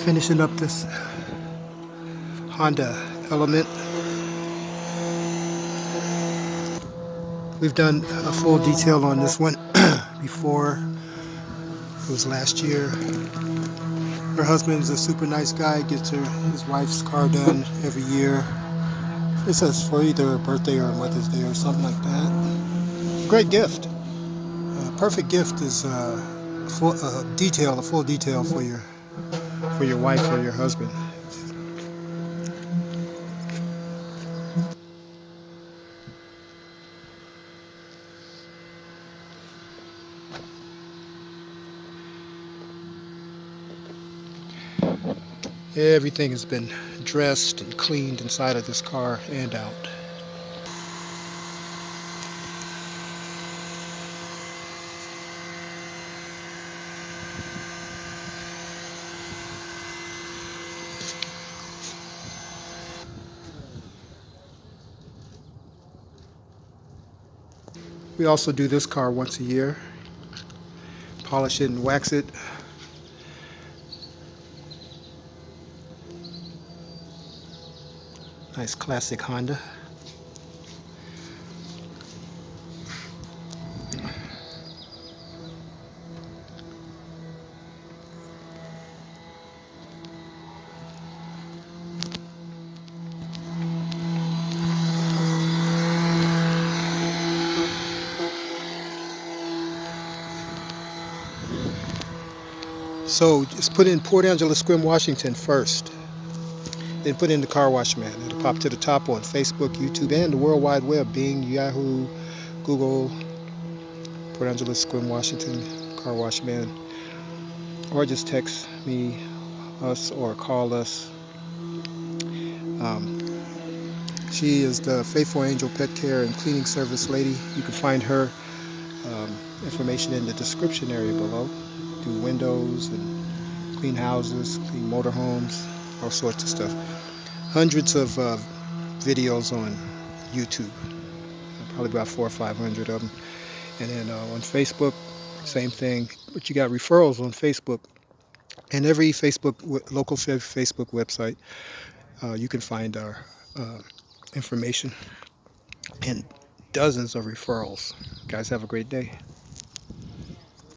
Finishing up this Honda Element. We've done a full detail on this one before. It was last year. Her husband's a super nice guy, gets his wife's car done every year. It says for either a birthday or a Mother's Day or something like that. Great gift. Perfect gift is a full detail for your wife or your husband. Everything has been dressed and cleaned inside of this car and out. We also do this car once a year. Polish it and wax it. Nice classic Honda. So just put in Port Angeles-Sequim, Washington first. Then put in the Car Wash Man. It'll pop to the top on Facebook, YouTube, and the World Wide Web. Bing, Yahoo, Google, Port Angeles-Sequim, Washington, Car Wash Man. Or just text me, us, or call us. She is the Faithful Angel Pet Care and Cleaning Service lady. You can find her information in the description area below. Do windows and clean houses, clean motorhomes, all sorts of stuff. Hundreds of videos on YouTube, probably about 400 or 500 of them. And then on Facebook, same thing. But you got referrals on Facebook, and every local Facebook website, you can find our information and dozens of referrals. Guys, have a great day.